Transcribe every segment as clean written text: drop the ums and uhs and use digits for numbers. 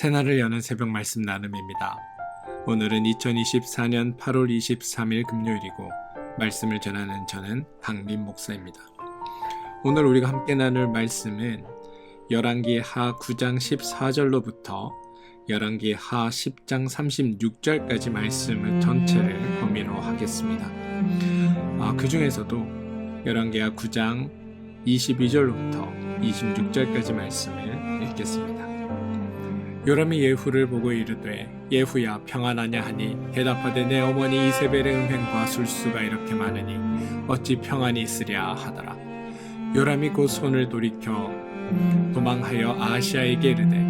새날을 여는 새벽 말씀 나눔입니다. 오늘은 2024년 8월 23일 금요일이고 말씀을 전하는 저는 강민 목사입니다. 오늘 우리가 함께 나눌 말씀은 열왕기 하 9장 14절로부터 열왕기 하 10장 36절까지 말씀을 전체를 범위로 하겠습니다. 그 중에서도 열왕기 하 9장 22절로부터 26절까지 말씀을 읽겠습니다. 요람이 예후를 보고 이르되 예후야 평안하냐 하니 대답하되 내 어머니 이세벨의 음행과 술수가 이렇게 많으니 어찌 평안이 있으랴 하더라. 요람이 곧 손을 돌이켜 도망하여 아하시아에게 이르되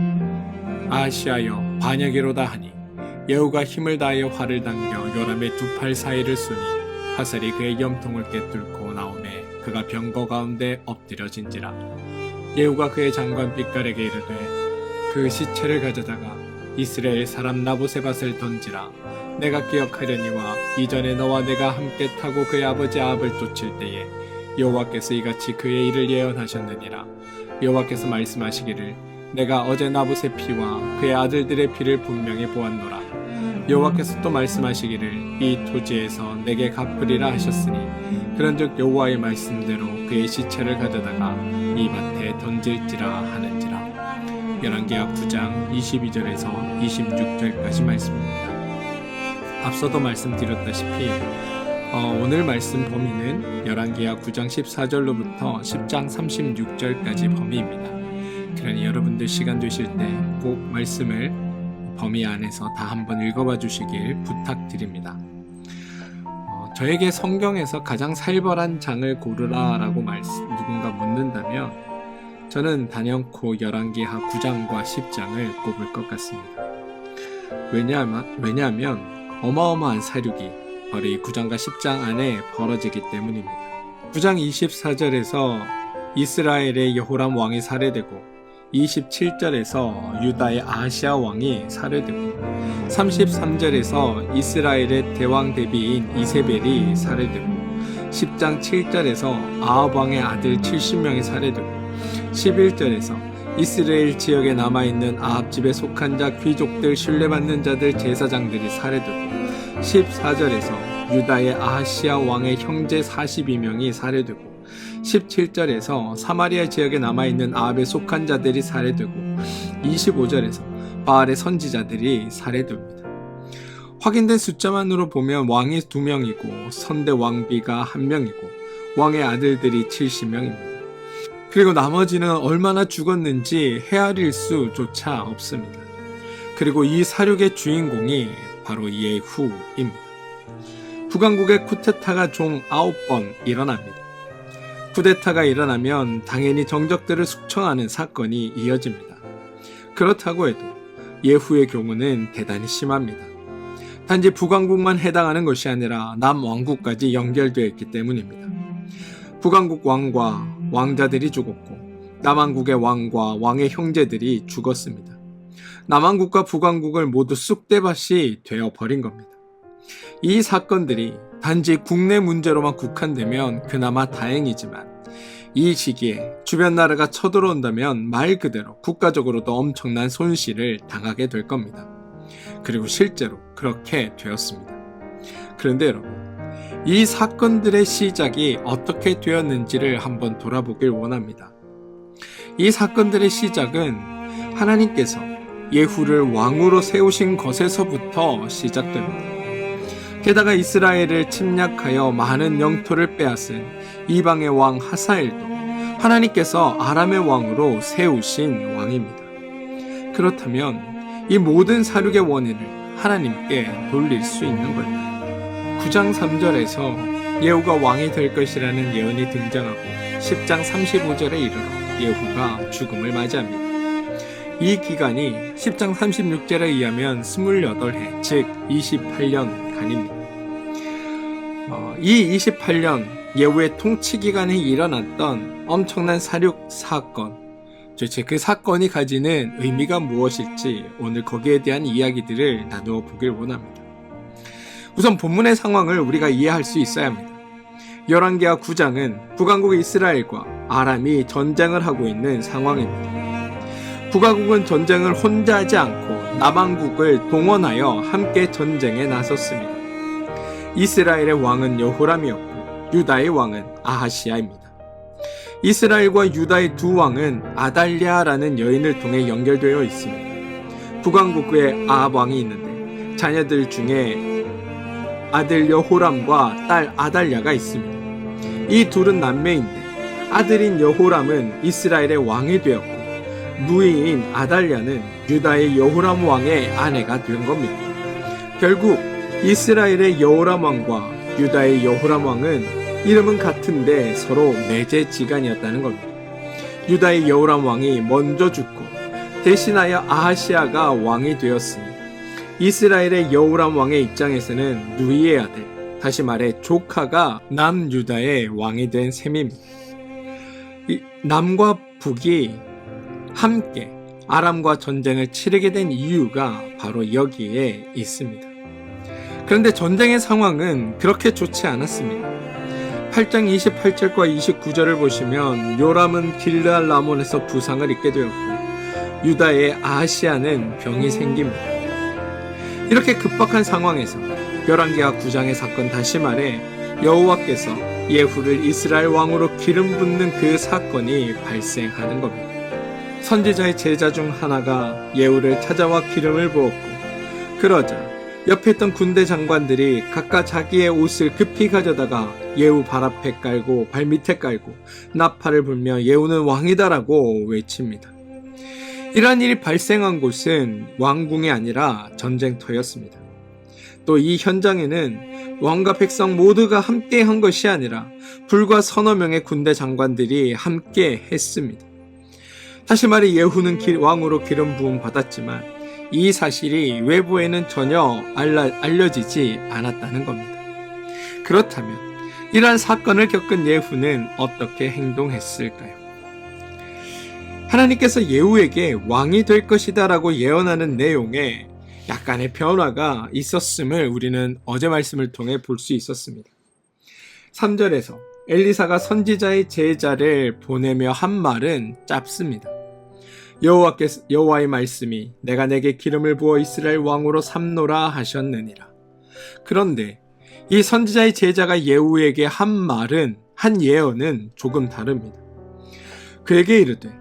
아하시아여 반역이로다 하니 예후가 힘을 다하여 활을 당겨 요람의 두 팔 사이를 쏘니 화살이 그의 염통을 꿰뚫고 나오매 그가 병거 가운데 엎드려진지라. 예후가 그의 장관 빛깔에게 이르되 그 시체를 가져다가 이스라엘 사람 나보세밧을 던지라. 내가 기억하려니와 이전에 너와 내가 함께 타고 그의 아버지 아합을 쫓을 때에 여호와께서 이같이 그의 일을 예언하셨느니라. 여호와께서 말씀하시기를 내가 어제 나봇의 피와 그의 아들들의 피를 분명히 보았노라. 여호와께서 또 말씀하시기를 이 토지에서 내게 갚으리라 하셨으니 그런즉 여호와의 말씀대로 그의 시체를 가져다가 이 밭에 던질지라 하는지라. 열왕기하 9장 22절에서 26절까지 말씀입니다. 앞서도 말씀드렸다시피 오늘 말씀 범위는 열왕기하 9장 14절로부터 10장 36절까지 범위입니다. 그러니 여러분들 시간 되실 때 꼭 말씀을 범위 안에서 다 한번 읽어봐 주시길 부탁드립니다. 저에게 성경에서 가장 살벌한 장을 고르라 라고 누군가 묻는다면 저는 단연코 열왕기하 9장과 10장을 꼽을 것 같습니다. 왜냐하면 어마어마한 사륙이 바로 이 9장과 10장 안에 벌어지기 때문입니다. 9장 24절에서 이스라엘의 여호람 왕이 살해되고 27절에서 유다의 아하시아 왕이 살해되고 33절에서 이스라엘의 대왕 대비인 이세벨이 살해되고 10장 7절에서 아합 왕의 아들 70명이 살해되고 11절에서 이스라엘 지역에 남아있는 아합 집에 속한 자 귀족들 신뢰받는 자들 제사장들이 살해되고 14절에서 유다의 아하시아 왕의 형제 42명이 살해되고 17절에서 사마리아 지역에 남아있는 아합에 속한 자들이 살해되고 25절에서 바알의 선지자들이 살해됩니다. 확인된 숫자만으로 보면 왕이 2명이고 선대 왕비가 1명이고 왕의 아들들이 70명입니다. 그리고 나머지는 얼마나 죽었는지 헤아릴 수조차 없습니다. 그리고 이 사륙의 주인공이 바로 예후입니다. 북왕국의 쿠데타가 총 9번 일어납니다. 쿠데타가 일어나면 당연히 정적들을 숙청하는 사건이 이어집니다. 그렇다고 해도 예후의 경우는 대단히 심합니다. 단지 북왕국만 해당하는 것이 아니라 남왕국까지 연결되어 있기 때문입니다. 북왕국 왕과 왕자들이 죽었고 남왕국의 왕과 왕의 형제들이 죽었습니다. 남왕국과 북왕국을 모두 쑥대밭이 되어버린 겁니다. 이 사건들이 단지 국내 문제로만 국한되면 그나마 다행이지만 이 시기에 주변 나라가 쳐들어온다면 말 그대로 국가적으로도 엄청난 손실을 당하게 될 겁니다. 그리고 실제로 그렇게 되었습니다. 그런데 여러분, 이 사건들의 시작이 어떻게 되었는지를 한번 돌아보길 원합니다. 이 사건들의 시작은 하나님께서 예후를 왕으로 세우신 것에서부터 시작됩니다. 게다가 이스라엘을 침략하여 많은 영토를 빼앗은 이방의 왕 하사엘도 하나님께서 아람의 왕으로 세우신 왕입니다. 그렇다면 이 모든 사륙의 원인을 하나님께 돌릴 수 있는 걸까요? 9장 3절에서 예후가 왕이 될 것이라는 예언이 등장하고 10장 35절에 이르러 예후가 죽음을 맞이합니다. 이 기간이 10장 36절에 의하면 28해, 즉 28년간입니다. 이 28년 예후의 통치 기간에 일어났던 엄청난 사륙 사건, 도대체 그 사건이 가지는 의미가 무엇일지 오늘 거기에 대한 이야기들을 나누어 보길 원합니다. 우선 본문의 상황을 우리가 이해할 수 있어야 합니다. 열왕기하 9장은 북왕국 이스라엘과 아람이 전쟁을 하고 있는 상황입니다. 북왕국은 전쟁을 혼자 하지 않고 남왕국을 동원하여 함께 전쟁에 나섰습니다. 이스라엘의 왕은 여호람이었고 유다의 왕은 아하시야입니다. 이스라엘과 유다의 두 왕은 아달랴라는 여인을 통해 연결되어 있습니다. 북왕국에 아합 왕이 있는데 자녀들 중에 아들 여호람과 딸 아달랴가 있습니다. 이 둘은 남매인데 아들인 여호람은 이스라엘의 왕이 되었고 누이인 아달랴는 유다의 여호람 왕의 아내가 된 겁니다. 결국 이스라엘의 여호람 왕과 유다의 여호람 왕은 이름은 같은데 서로 매제지간이었다는 겁니다. 유다의 여호람 왕이 먼저 죽고 대신하여 아하시야가 왕이 되었으니 이스라엘의 여호람 왕의 입장에서는 누이의 아들, 다시 말해 조카가 남유다의 왕이 된 셈입니다. 남과 북이 함께 아람과 전쟁을 치르게 된 이유가 바로 여기에 있습니다. 그런데 전쟁의 상황은 그렇게 좋지 않았습니다. 8장 28절과 29절을 보시면 요람은 길르알 라몬에서 부상을 입게 되었고 유다의 아하시야는 병이 생깁니다. 이렇게 급박한 상황에서 열왕기하 9장의 사건, 다시 말해 여호와께서 예후를 이스라엘 왕으로 기름 붓는 그 사건이 발생하는 겁니다. 선지자의 제자 중 하나가 예후를 찾아와 기름을 부었고 그러자 옆에 있던 군대 장관들이 각각 자기의 옷을 급히 가져다가 예후 발 앞에 깔고 발밑에 깔고 나팔을 불며 예후는 왕이다라고 외칩니다. 이러한 일이 발생한 곳은 왕궁이 아니라 전쟁터였습니다. 또 이 현장에는 왕과 백성 모두가 함께 한 것이 아니라 불과 서너 명의 군대 장관들이 함께 했습니다. 다시 말해 예후는 왕으로 기름 부음 받았지만 이 사실이 외부에는 전혀 알려지지 않았다는 겁니다. 그렇다면 이러한 사건을 겪은 예후는 어떻게 행동했을까요? 하나님께서 예후에게 왕이 될 것이다 라고 예언하는 내용에 약간의 변화가 있었음을 우리는 어제 말씀을 통해 볼 수 있었습니다. 3절에서 엘리사가 선지자의 제자를 보내며 한 말은 짧습니다. 여호와의 말씀이 내가 내게 기름을 부어 이스라엘 왕으로 삼노라 하셨느니라. 그런데 이 선지자의 제자가 예후에게 한 예언은 조금 다릅니다. 그에게 이르되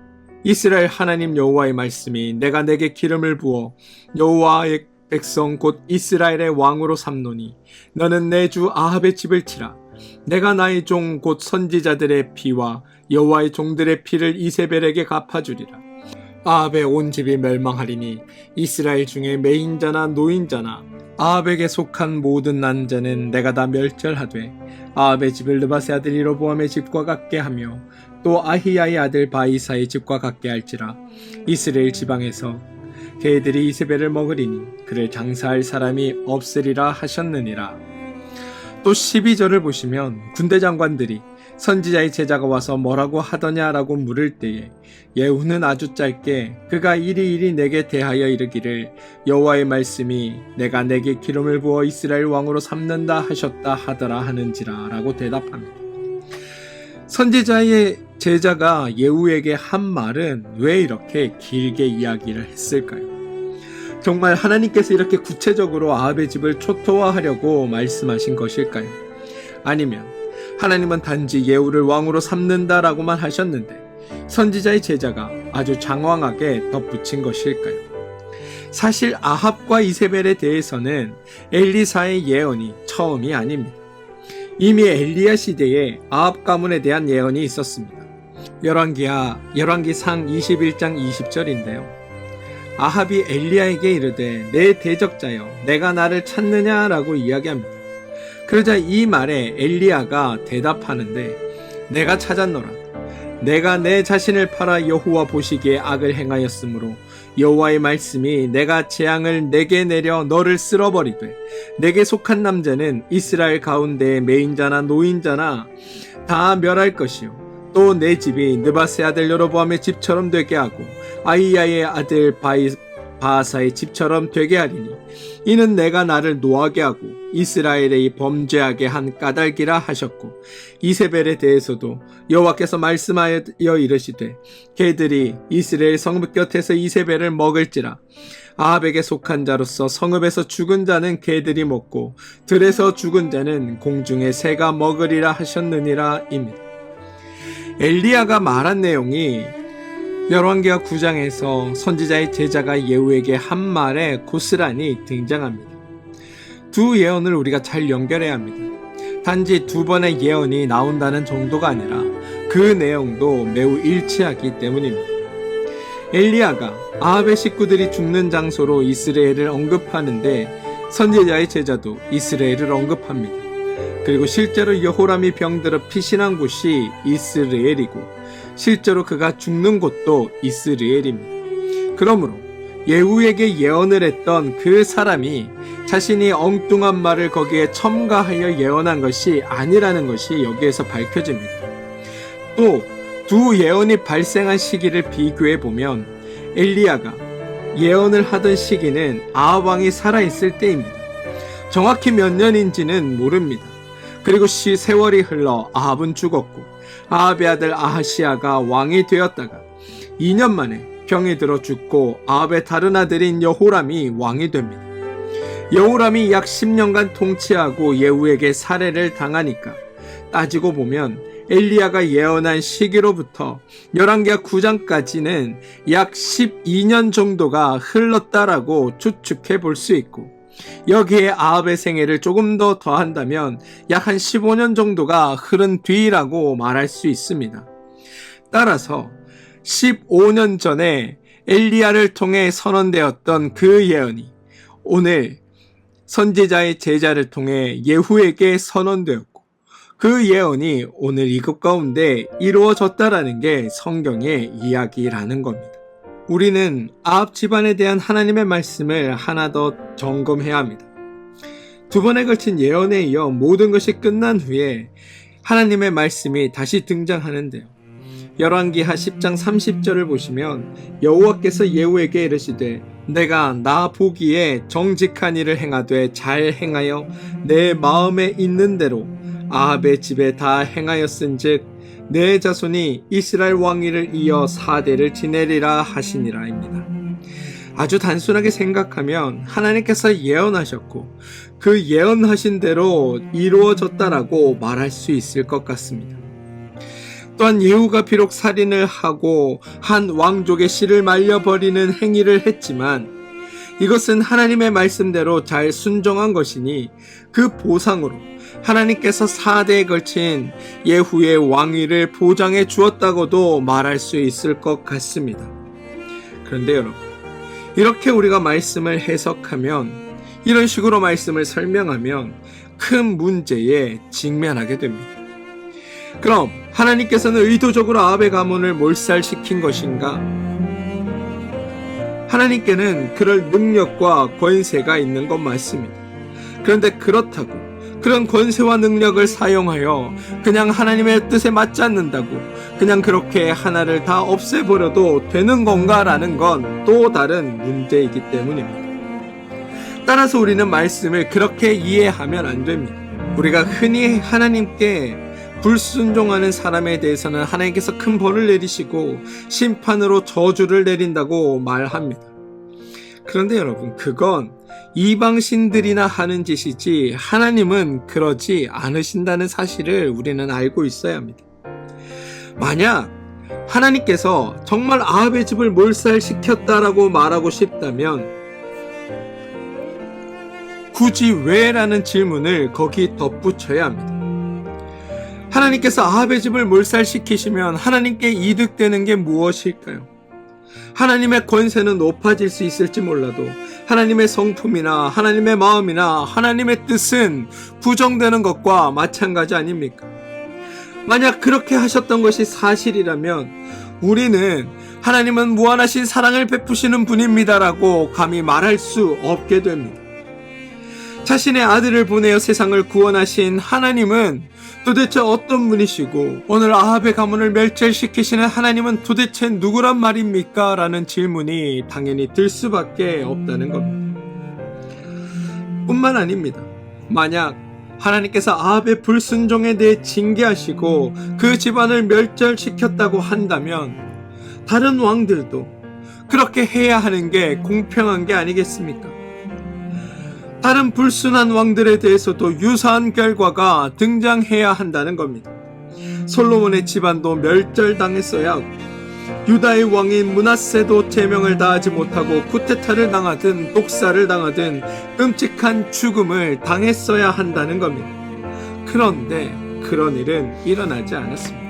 이스라엘 하나님 여호와의 말씀이 내가 내게 기름을 부어 여호와의 백성 곧 이스라엘의 왕으로 삼노니 너는 내 주 아합의 집을 치라. 내가 나의 종 곧 선지자들의 피와 여호와의 종들의 피를 이세벨에게 갚아주리라. 아합의 온 집이 멸망하리니 이스라엘 중에 매인자나 노인자나 아합에게 속한 모든 난자는 내가 다 멸절하되 아합의 집을 느바세 아들 여로보암의 집과 같게 하며 또 아히야의 아들 바이사의 집과 같게 할지라. 이스라엘 지방에서 그들이 이세벨을 먹으리니 그를 장사할 사람이 없으리라 하셨느니라. 또 12절을 보시면 군대 장관들이 선지자의 제자가 와서 뭐라고 하더냐라고 물을 때에 예후는 아주 짧게 그가 이리이리 내게 대하여 이르기를 여호와의 말씀이 내가 내게 기름을 부어 이스라엘 왕으로 삼는다 하셨다 하더라 하는지라 라고 대답합니다. 선지자의 제자가 예후에게 한 말은 왜 이렇게 길게 이야기를 했을까요? 정말 하나님께서 이렇게 구체적으로 아합의 집을 초토화하려고 말씀하신 것일까요? 아니면 하나님은 단지 예후를 왕으로 삼는다라고만 하셨는데 선지자의 제자가 아주 장황하게 덧붙인 것일까요? 사실 아합과 이세벨에 대해서는 엘리사의 예언이 처음이 아닙니다. 이미 엘리야 시대에 아합 가문에 대한 예언이 있었습니다. 열왕기상 21장 20절인데요. 아합이 엘리야에게 이르되 내 대적자여 내가 나를 찾느냐라고 이야기합니다. 그러자 이 말에 엘리야가 대답하는데 내가 찾았노라. 내가 내 자신을 팔아 여호와 보시기에 악을 행하였으므로 여호와의 말씀이 내가 재앙을 내게 내려 너를 쓸어버리되 내게 속한 남자는 이스라엘 가운데 매인자나 노인자나 다 멸할 것이요 또 내 집이 느바세 아들 여로보암의 집처럼 되게 하고 아히야의 아들 바하사의 집처럼 되게 하리니 이는 내가 나를 노하게 하고 이스라엘의 범죄하게 한 까닭이라 하셨고, 이세벨에 대해서도 여호와께서 말씀하여 이르시되 그들이 이스라엘 성읍 곁에서 이세벨을 먹을지라. 아합에게 속한 자로서 성읍에서 죽은 자는 개들이 먹고 들에서 죽은 자는 공중의 새가 먹으리라 하셨느니라 입니다. 엘리야가 말한 내용이 열왕기하 9장에서 선지자의 제자가 예후에게 한 말에 고스란히 등장합니다. 두 예언을 우리가 잘 연결해야 합니다. 단지 두 번의 예언이 나온다는 정도가 아니라 그 내용도 매우 일치하기 때문입니다. 엘리야가 아합의 식구들이 죽는 장소로 이스라엘을 언급하는데 선지자의 제자도 이스라엘을 언급합니다. 그리고 실제로 여호람이 병들어 피신한 곳이 이스라엘이고 실제로 그가 죽는 곳도 이스라엘입니다. 그러므로 예후에게 예언을 했던 그 사람이 자신이 엉뚱한 말을 거기에 첨가하여 예언한 것이 아니라는 것이 여기에서 밝혀집니다. 또 두 예언이 발생한 시기를 비교해 보면 엘리야가 예언을 하던 시기는 아합 왕이 살아있을 때입니다. 정확히 몇 년인지는 모릅니다. 그리고 세월이 흘러 아합은 죽었고 아합의 아들 아하시야가 왕이 되었다가 2년 만에 병이 들어 죽고 아합의 다른 아들인 여호람이 왕이 됩니다. 여호람이 약 10년간 통치하고 예후에게 살해를 당하니까 따지고 보면 엘리야가 예언한 시기로부터 열왕기하 9장까지는 약 12년 정도가 흘렀다라고 추측해 볼 수 있고, 여기에 아합의 생애를 조금 더 더한다면 약 한 15년 정도가 흐른 뒤라고 말할 수 있습니다. 따라서 15년 전에 엘리야를 통해 선언되었던 그 예언이 오늘 선지자의 제자를 통해 예후에게 선언되었고, 그 예언이 오늘 이것 가운데 이루어졌다라는 게 성경의 이야기라는 겁니다. 우리는 아합 집안에 대한 하나님의 말씀을 하나 더 점검해야 합니다. 두 번에 걸친 예언에 이어 모든 것이 끝난 후에 하나님의 말씀이 다시 등장하는데요. 열왕기하 10장 30절을 보시면 여호와께서 예후에게 이르시되 내가 나 보기에 정직한 일을 행하되 잘 행하여 내 마음에 있는 대로 아합의 집에 다 행하였은즉 내 자손이 이스라엘 왕위를 이어 4대를 지내리라 하시니라입니다. 아주 단순하게 생각하면 하나님께서 예언하셨고 그 예언하신 대로 이루어졌다라고 말할 수 있을 것 같습니다. 또한 예후가 비록 살인을 하고 한 왕족의 씨를 말려버리는 행위를 했지만 이것은 하나님의 말씀대로 잘 순종한 것이니 그 보상으로 하나님께서 4대에 걸친 예후의 왕위를 보장해 주었다고도 말할 수 있을 것 같습니다. 그런데 여러분, 이렇게 우리가 말씀을 해석하면, 이런 식으로 말씀을 설명하면 큰 문제에 직면하게 됩니다. 그럼 하나님께서는 의도적으로 아합의 가문을 몰살시킨 것인가? 하나님께는 그럴 능력과 권세가 있는 것 맞습니다. 그런데 그렇다고 그런 권세와 능력을 사용하여 그냥 하나님의 뜻에 맞지 않는다고 그냥 그렇게 하나를 다 없애버려도 되는 건가라는 건 또 다른 문제이기 때문입니다. 따라서 우리는 말씀을 그렇게 이해하면 안 됩니다. 우리가 흔히 하나님께 불순종하는 사람에 대해서는 하나님께서 큰 벌을 내리시고 심판으로 저주를 내린다고 말합니다. 그런데 여러분, 그건 이방신들이나 하는 짓이지 하나님은 그러지 않으신다는 사실을 우리는 알고 있어야 합니다. 만약 하나님께서 정말 아합의 집을 몰살시켰다라고 말하고 싶다면 굳이 왜라는 질문을 거기 덧붙여야 합니다. 하나님께서 아합의 집을 몰살시키시면 하나님께 이득되는 게 무엇일까요? 하나님의 권세는 높아질 수 있을지 몰라도 하나님의 성품이나 하나님의 마음이나 하나님의 뜻은 부정되는 것과 마찬가지 아닙니까? 만약 그렇게 하셨던 것이 사실이라면 우리는 하나님은 무한하신 사랑을 베푸시는 분입니다라고 감히 말할 수 없게 됩니다. 자신의 아들을 보내어 세상을 구원하신 하나님은 도대체 어떤 분이시고 오늘 아합의 가문을 멸절시키시는 하나님은 도대체 누구란 말입니까? 라는 질문이 당연히 들 수밖에 없다는 겁니다. 뿐만 아닙니다. 만약 하나님께서 아합의 불순종에 대해 징계하시고 그 집안을 멸절시켰다고 한다면 다른 왕들도 그렇게 해야 하는 게 공평한 게 아니겠습니까? 다른 불순한 왕들에 대해서도 유사한 결과가 등장해야 한다는 겁니다. 솔로몬의 집안도 멸절당했어야 하고 유다의 왕인 므낫세도 제명을 다하지 못하고 쿠데타를 당하든 독사를 당하든 끔찍한 죽음을 당했어야 한다는 겁니다. 그런데 그런 일은 일어나지 않았습니다.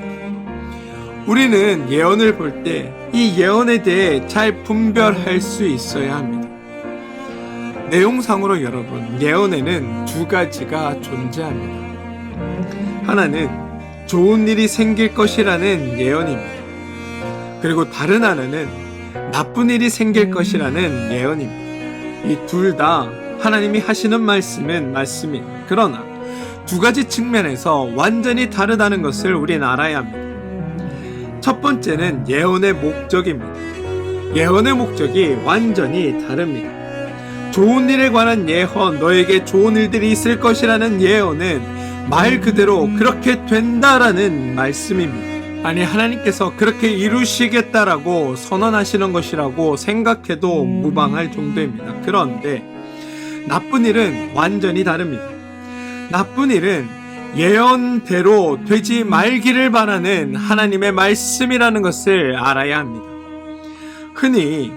우리는 예언을 볼 때 이 예언에 대해 잘 분별할 수 있어야 합니다. 내용상으로 여러분, 예언에는 두 가지가 존재합니다. 하나는 좋은 일이 생길 것이라는 예언입니다. 그리고 다른 하나는 나쁜 일이 생길 것이라는 예언입니다. 이 둘 다 하나님이 하시는 말씀은 맞습니다. 그러나 두 가지 측면에서 완전히 다르다는 것을 우리는 알아야 합니다. 첫 번째는 예언의 목적입니다. 예언의 목적이 완전히 다릅니다. 좋은 일에 관한 예언, 너에게 좋은 일들이 있을 것이라는 예언은 말 그대로 그렇게 된다라는 말씀입니다. 아니, 하나님께서 그렇게 이루시겠다라고 선언하시는 것이라고 생각해도 무방할 정도입니다. 그런데 나쁜 일은 완전히 다릅니다. 나쁜 일은 예언대로 되지 말기를 바라는 하나님의 말씀이라는 것을 알아야 합니다. 흔히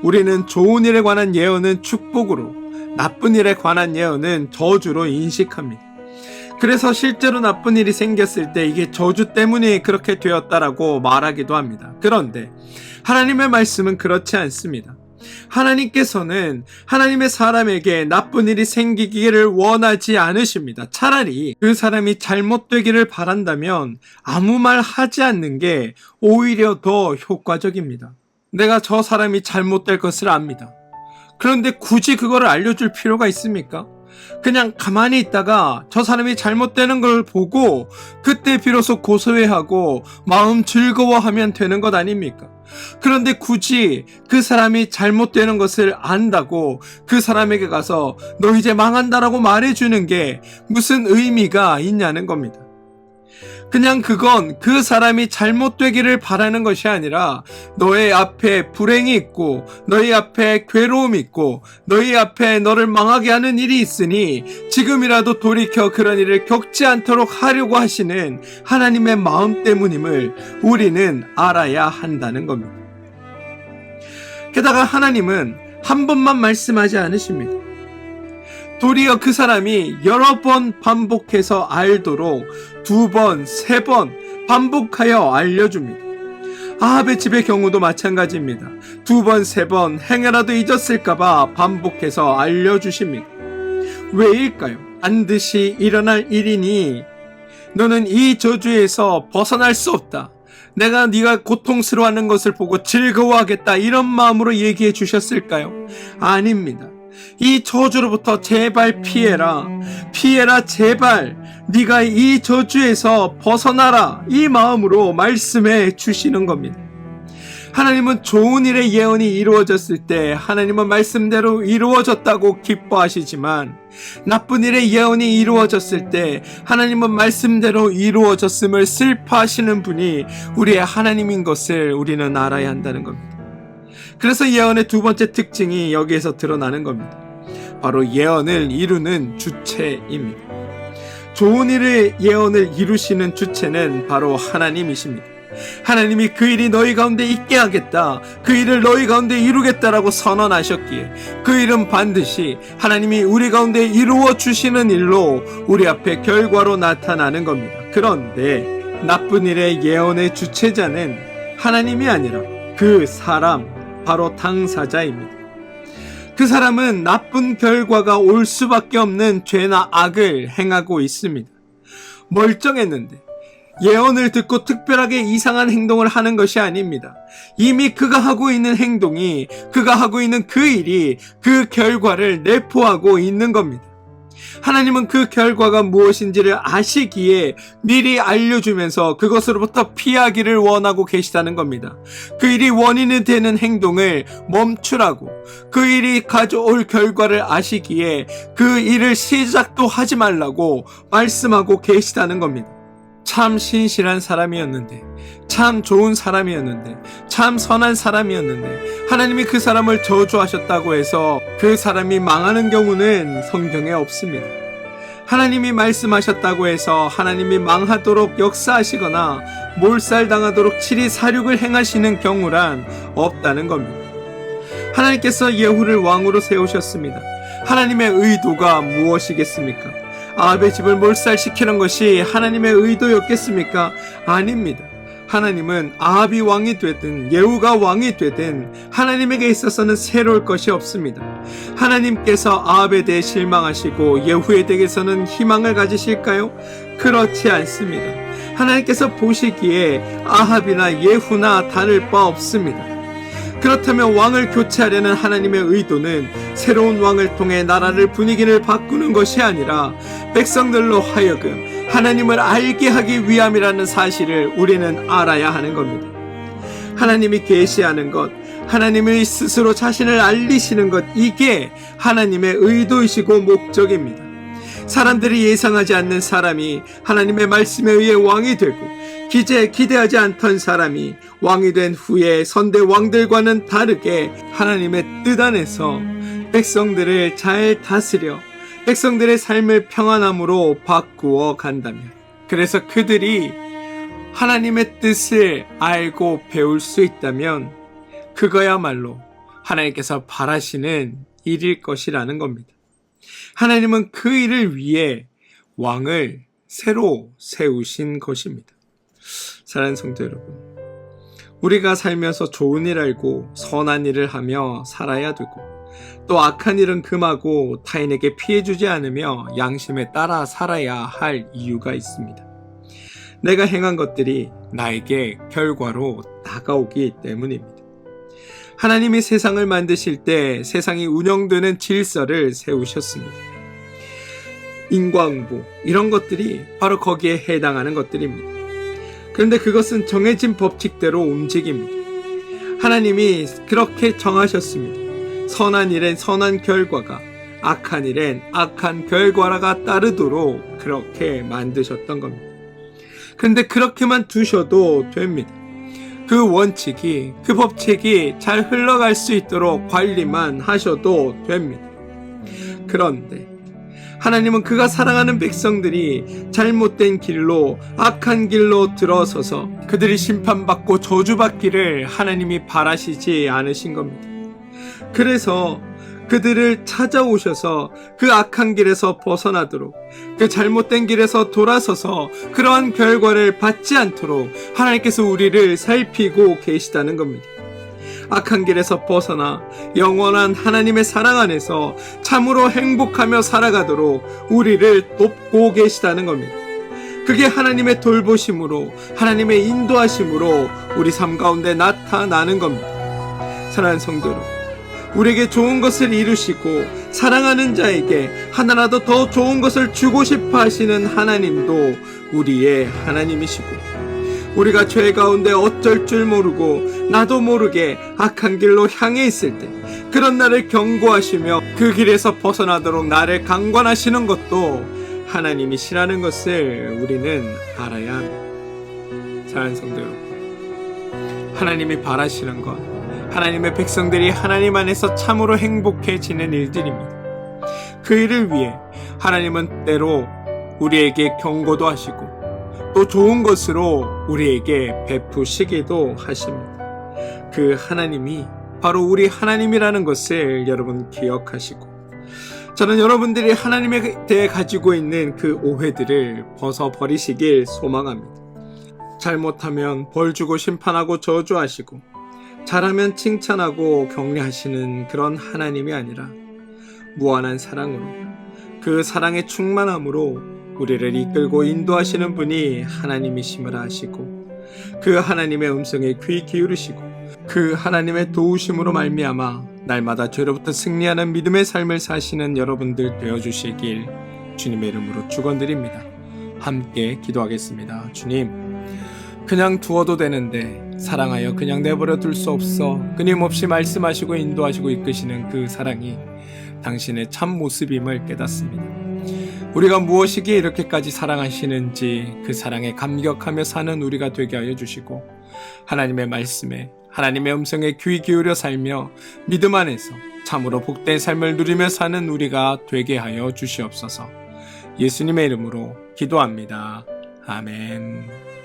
우리는 좋은 일에 관한 예언은 축복으로, 나쁜 일에 관한 예언은 저주로 인식합니다. 그래서 실제로 나쁜 일이 생겼을 때 이게 저주 때문에 그렇게 되었다라고 말하기도 합니다. 그런데 하나님의 말씀은 그렇지 않습니다. 하나님께서는 하나님의 사람에게 나쁜 일이 생기기를 원하지 않으십니다. 차라리 그 사람이 잘못되기를 바란다면 아무 말 하지 않는 게 오히려 더 효과적입니다. 내가 저 사람이 잘못될 것을 압니다. 그런데 굳이 그거를 알려줄 필요가 있습니까? 그냥 가만히 있다가 저 사람이 잘못되는 걸 보고 그때 비로소 고소해하고 마음 즐거워하면 되는 것 아닙니까? 그런데 굳이 그 사람이 잘못되는 것을 안다고 그 사람에게 가서 너 이제 망한다라고 말해주는 게 무슨 의미가 있냐는 겁니다. 그냥 그건 그 사람이 잘못되기를 바라는 것이 아니라 너의 앞에 불행이 있고 너희 앞에 괴로움이 있고 너희 앞에 너를 망하게 하는 일이 있으니 지금이라도 돌이켜 그런 일을 겪지 않도록 하려고 하시는 하나님의 마음 때문임을 우리는 알아야 한다는 겁니다. 게다가 하나님은 한 번만 말씀하지 않으십니다. 도리어 그 사람이 여러 번 반복해서 알도록 2번, 3번 반복하여 알려줍니다. 아합의 집의 경우도 마찬가지입니다. 2번, 3번 행여라도 잊었을까봐 반복해서 알려주십니다. 왜일까요? 반드시 일어날 일이니 너는 이 저주에서 벗어날 수 없다. 내가 네가 고통스러워하는 것을 보고 즐거워하겠다. 이런 마음으로 얘기해 주셨을까요? 아닙니다. 이 저주로부터 제발 피해라. 피해라 제발. 네가 이 저주에서 벗어나라. 이 마음으로 말씀해 주시는 겁니다. 하나님은 좋은 일의 예언이 이루어졌을 때 하나님은 말씀대로 이루어졌다고 기뻐하시지만 나쁜 일의 예언이 이루어졌을 때 하나님은 말씀대로 이루어졌음을 슬퍼하시는 분이 우리의 하나님인 것을 우리는 알아야 한다는 겁니다. 그래서 예언의 두 번째 특징이 여기에서 드러나는 겁니다. 바로 예언을 이루는 주체입니다. 좋은 일의 예언을 이루시는 주체는 바로 하나님이십니다. 하나님이 그 일이 너희 가운데 있게 하겠다. 그 일을 너희 가운데 이루겠다라고 선언하셨기에 그 일은 반드시 하나님이 우리 가운데 이루어 주시는 일로 우리 앞에 결과로 나타나는 겁니다. 그런데 나쁜 일의 예언의 주체자는 하나님이 아니라 그 사람, 바로 당사자입니다. 그 사람은 나쁜 결과가 올 수밖에 없는 죄나 악을 행하고 있습니다. 멀쩡했는데 예언을 듣고 특별하게 이상한 행동을 하는 것이 아닙니다. 이미 그가 하고 있는 행동이, 그가 하고 있는 그 일이 그 결과를 내포하고 있는 겁니다. 하나님은 그 결과가 무엇인지를 아시기에 미리 알려주면서 그것으로부터 피하기를 원하고 계시다는 겁니다. 그 일이 원인이 되는 행동을 멈추라고, 그 일이 가져올 결과를 아시기에 그 일을 시작도 하지 말라고 말씀하고 계시다는 겁니다. 참 신실한 사람이었는데, 참 좋은 사람이었는데, 참 선한 사람이었는데 하나님이 그 사람을 저주하셨다고 해서 그 사람이 망하는 경우는 성경에 없습니다. 하나님이 말씀하셨다고 해서 하나님이 망하도록 역사하시거나 몰살당하도록 치리사륙을 행하시는 경우란 없다는 겁니다. 하나님께서 예후를 왕으로 세우셨습니다. 하나님의 의도가 무엇이겠습니까? 아합의 집을 몰살시키는 것이 하나님의 의도였겠습니까? 아닙니다. 하나님은 아합이 왕이 되든 예후가 왕이 되든 하나님에게 있어서는 새로울 것이 없습니다. 하나님께서 아합에 대해 실망하시고 예후에 대해서는 희망을 가지실까요? 그렇지 않습니다. 하나님께서 보시기에 아합이나 예후나 다를 바 없습니다. 그렇다면 왕을 교체하려는 하나님의 의도는 새로운 왕을 통해 나라를 분위기를 바꾸는 것이 아니라 백성들로 하여금 하나님을 알게 하기 위함이라는 사실을 우리는 알아야 하는 겁니다. 하나님이 계시하는 것, 하나님이 스스로 자신을 알리시는 것, 이게 하나님의 의도이시고 목적입니다. 사람들이 예상하지 않는 사람이 하나님의 말씀에 의해 왕이 되고 기대하지 않던 사람이 왕이 된 후에 선대 왕들과는 다르게 하나님의 뜻 안에서 백성들을 잘 다스려 백성들의 삶을 평안함으로 바꾸어 간다면, 그래서 그들이 하나님의 뜻을 알고 배울 수 있다면 그거야말로 하나님께서 바라시는 일일 것이라는 겁니다. 하나님은 그 일을 위해 왕을 새로 세우신 것입니다. 사랑하는 성도 여러분, 우리가 살면서 좋은 일 알고 선한 일을 하며 살아야 되고, 또 악한 일은 금하고 타인에게 피해주지 않으며 양심에 따라 살아야 할 이유가 있습니다. 내가 행한 것들이 나에게 결과로 다가오기 때문입니다. 하나님이 세상을 만드실 때 세상이 운영되는 질서를 세우셨습니다. 인과응보, 이런 것들이 바로 거기에 해당하는 것들입니다. 그런데 그것은 정해진 법칙대로 움직입니다. 하나님이 그렇게 정하셨습니다. 선한 일엔 선한 결과가, 악한 일엔 악한 결과가 따르도록 그렇게 만드셨던 겁니다. 그런데 그렇게만 두셔도 됩니다. 그 원칙이, 그 법칙이 잘 흘러갈 수 있도록 관리만 하셔도 됩니다. 그런데 하나님은 그가 사랑하는 백성들이 잘못된 길로, 악한 길로 들어서서 그들이 심판받고 저주받기를 하나님이 바라시지 않으신 겁니다. 그래서 그들을 찾아오셔서 그 악한 길에서 벗어나도록, 그 잘못된 길에서 돌아서서 그러한 결과를 받지 않도록 하나님께서 우리를 살피고 계시다는 겁니다. 악한 길에서 벗어나 영원한 하나님의 사랑 안에서 참으로 행복하며 살아가도록 우리를 돕고 계시다는 겁니다. 그게 하나님의 돌보심으로, 하나님의 인도하심으로 우리 삶 가운데 나타나는 겁니다. 사랑하는 성도 여러분, 우리에게 좋은 것을 이루시고 사랑하는 자에게 하나라도 더 좋은 것을 주고 싶어 하시는 하나님도 우리의 하나님이시고, 우리가 죄 가운데 어쩔 줄 모르고 나도 모르게 악한 길로 향해 있을 때 그런 나를 경고하시며 그 길에서 벗어나도록 나를 강권하시는 것도 하나님이시라는 것을 우리는 알아야 합니다. 사랑하는 성도 여러분, 하나님이 바라시는 것, 하나님의 백성들이 하나님 안에서 참으로 행복해지는 일들입니다. 그 일을 위해 하나님은 때로 우리에게 경고도 하시고 또 좋은 것으로 우리에게 베푸시기도 하십니다. 그 하나님이 바로 우리 하나님이라는 것을 여러분 기억하시고, 저는 여러분들이 하나님에 대해 가지고 있는 그 오해들을 벗어버리시길 소망합니다. 잘못하면 벌 주고 심판하고 저주하시고, 잘하면 칭찬하고 격려하시는 그런 하나님이 아니라 무한한 사랑으로, 그 사랑의 충만함으로 우리를 이끌고 인도하시는 분이 하나님이심을 아시고, 그 하나님의 음성에 귀 기울이시고 그 하나님의 도우심으로 말미암아 날마다 죄로부터 승리하는 믿음의 삶을 사시는 여러분들 되어주시길 주님의 이름으로 축원드립니다. 함께 기도하겠습니다. 주님, 그냥 두어도 되는데 사랑하여 그냥 내버려 둘 수 없어 끊임없이 말씀하시고 인도하시고 이끄시는 그 사랑이 당신의 참 모습임을 깨닫습니다. 우리가 무엇이기에 이렇게까지 사랑하시는지 그 사랑에 감격하며 사는 우리가 되게 하여 주시고, 하나님의 말씀에, 하나님의 음성에 귀 기울여 살며 믿음 안에서 참으로 복된 삶을 누리며 사는 우리가 되게 하여 주시옵소서. 예수님의 이름으로 기도합니다. 아멘.